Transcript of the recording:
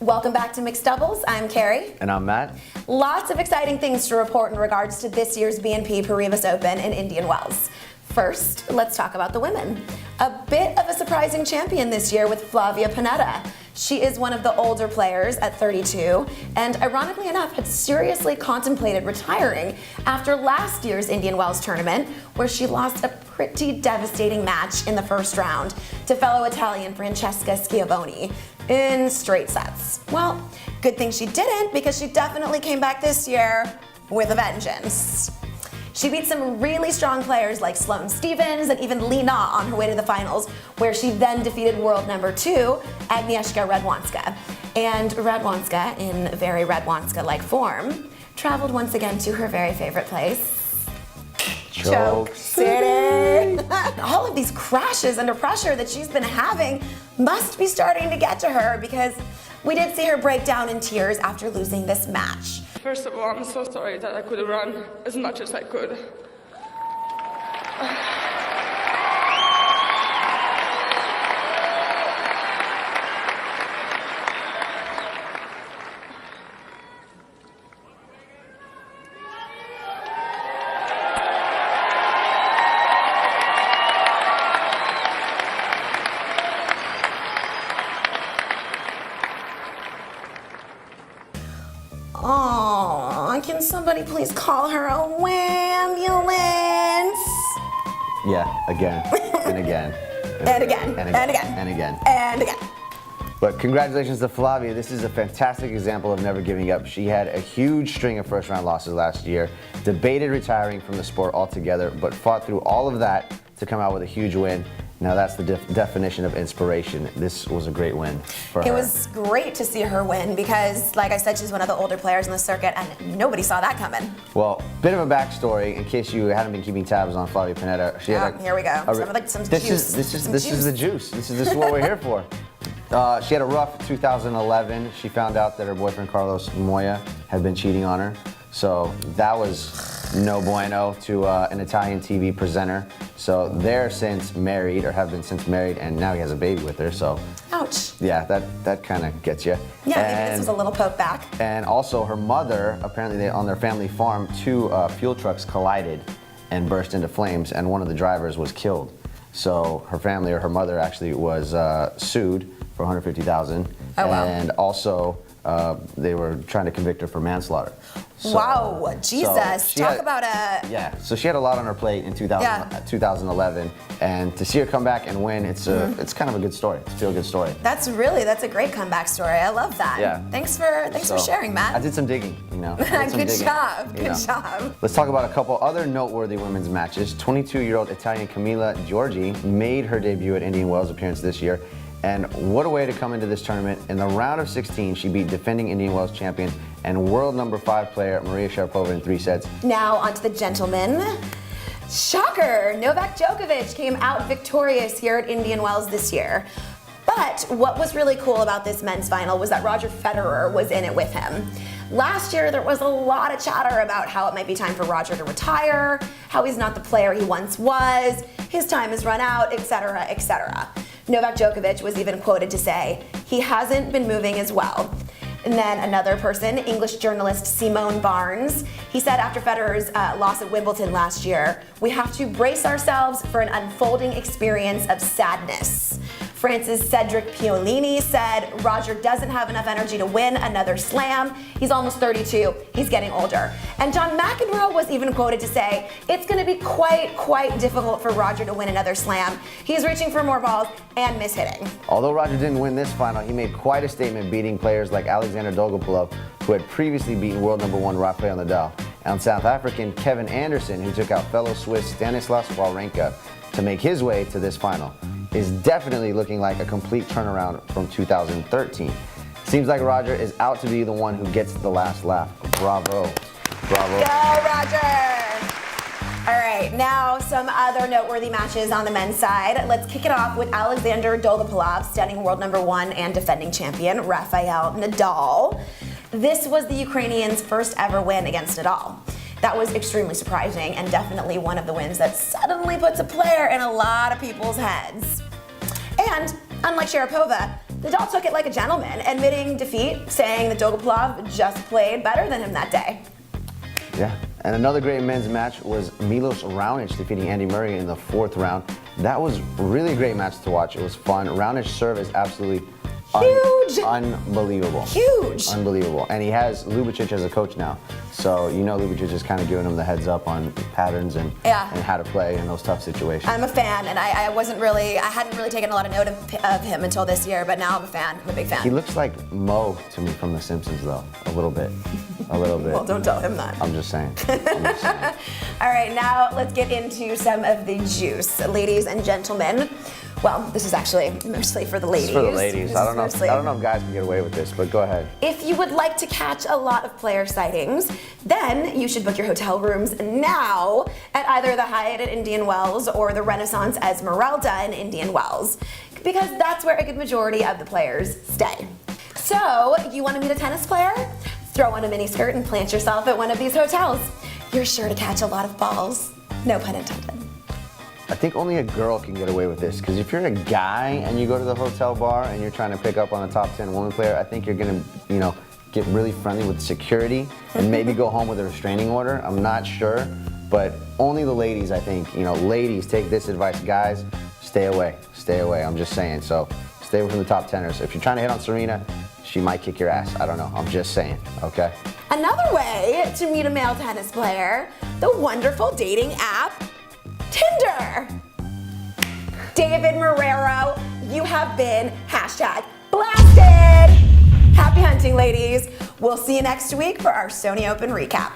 Welcome back to Mixed Doubles. I'm Kerry. And I'm Matt. Lots of exciting things to report in regards to this year's BNP Paribas Open in Indian Wells. First, let's talk about the women. A bit of a surprising champion this year with Flavia Pennetta. She is one of the older players at 32, and ironically enough, had seriously contemplated retiring after last year's Indian Wells tournament, where she lost a pretty devastating match in the first round to fellow Italian Francesca Schiavone in straight sets. Well, good thing she didn't, because she definitely came back this year with a vengeance. She beat some really strong players like Sloane Stephens and even Lee Na on her way to the finals, where she then defeated world number 2, Agnieszka Radwanska. And Radwanska, in very Radwanska-like form, traveled once again to her very favorite place, Choke City. All of these crashes under pressure that she's been having must be starting to get to her, because we did see her break down in tears after losing this match. First of all, I'm so sorry that I couldn't run as much as I could. Oh, can somebody please call her a ambulance? Yeah, again, and again. And again, and again, and again. And again. But congratulations to Flavia. This is a fantastic example of never giving up. She had a huge string of first-round losses last year, debated retiring from the sport altogether, but fought through all of that to come out with a huge win. Now that's the definition of inspiration. This was a great win for her. It was great to see her win because, like I said, she's one of the older players in the circuit, and nobody saw that coming. Well, bit of a backstory in case you hadn't been keeping tabs on Flavia Pennetta. She had here we go. Some juice. This is the juice. This is what we're here for. She had a rough 2011. She found out that her boyfriend Carlos Moya had been cheating on her. So that was no bueno to an Italian TV presenter. So they're since married, or have been since married, and now he has a baby with her. So, ouch. Yeah, that kind of gets you. Yeah, maybe this was a little poke back. And also, her mother, apparently, on their family farm, 2 fuel trucks collided and burst into flames, and one of the drivers was killed. So her family, or her mother, actually was sued for $150,000. Oh, wow. And also, they were trying to convict her for manslaughter. So, wow, Jesus, talk about a... Yeah, so she had a lot on her plate in 2011, and to see her come back and win, it's kind of a good story. It's a feel-good story. That's a great comeback story. I love that. Yeah. Thanks for sharing, Matt. I did some digging, you know. Good job. Let's talk about a couple other noteworthy women's matches. 22-year-old Italian Camilla Giorgi made her debut at Indian Wells appearance this year. And what a way to come into this tournament. In the round of 16, she beat defending Indian Wells champion and world number 5 player Maria Sharapova in 3 sets. Now onto the gentlemen. Shocker! Novak Djokovic came out victorious here at Indian Wells this year. But what was really cool about this men's final was that Roger Federer was in it with him. Last year, there was a lot of chatter about how it might be time for Roger to retire, how he's not the player he once was, his time has run out, etc., etc. Novak Djokovic was even quoted to say, he hasn't been moving as well. And then another person, English journalist Simone Barnes, he said after Federer's loss at Wimbledon last year, we have to brace ourselves for an unfolding experience of sadness. France's Cedric Piollini said Roger doesn't have enough energy to win another slam. He's almost 32, he's getting older. And John McEnroe was even quoted to say, it's gonna be quite difficult for Roger to win another slam. He's reaching for more balls and mishitting. Although Roger didn't win this final, he made quite a statement beating players like Alexander Dolgopolov, who had previously beaten world number 1 Rafael Nadal, and South African Kevin Anderson, who took out fellow Swiss Stanislas Wawrinka to make his way to this final. Is definitely looking like a complete turnaround from 2013. Seems like Roger is out to be the one who gets the last laugh. Bravo. Bravo. Go, Roger! All right, now some other noteworthy matches on the men's side. Let's kick it off with Alexander Dolgopolov, stunning world number 1 and defending champion Rafael Nadal. This was the Ukrainian's first ever win against Nadal. That was extremely surprising and definitely one of the wins that suddenly puts a player in a lot of people's heads. And unlike Sharapova, Nadal took it like a gentleman, admitting defeat, saying that Dolgopolov just played better than him that day. Yeah, and another great men's match was Milos Raonic defeating Andy Murray in the 4th round. That was really a great match to watch. It was fun. Raonic's serve is absolutely huge, unbelievable. Huge, unbelievable. And he has Ljubicic as a coach now, so you know Ljubicic is kind of giving him the heads up on patterns and how to play in those tough situations. I'm a fan, and I hadn't really taken a lot of note of him until this year, but now I'm a fan. I'm a big fan. He looks like Mo to me from The Simpsons, though, a little bit. A little bit. Well, don't tell him that. I'm just saying. All right, now let's get into some of the juice, ladies and gentlemen. Well, this is actually mostly for the ladies. It's for the ladies. I don't know if guys can get away with this, but go ahead. If you would like to catch a lot of player sightings, then you should book your hotel rooms now at either the Hyatt at Indian Wells or the Renaissance Esmeralda in Indian Wells, because that's where a good majority of the players stay. So, you want to meet a tennis player? Throw on a miniskirt and plant yourself at one of these hotels. You're sure to catch a lot of balls. No pun intended. I think only a girl can get away with this, because if you're a guy and you go to the hotel bar and you're trying to pick up on a top 10 woman player, I think you're gonna, get really friendly with security and maybe go home with a restraining order. I'm not sure, but only the ladies, I think. Ladies, take this advice. Guys, stay away. Stay away. I'm just saying. So stay away from the top 10ers. If you're trying to hit on Serena, she might kick your ass. I don't know. I'm just saying. Okay. Another way to meet a male tennis player, the wonderful dating app Tinder. David Marrero, you have been #blasted. Happy hunting, ladies. We'll see you next week for our Sony Open recap.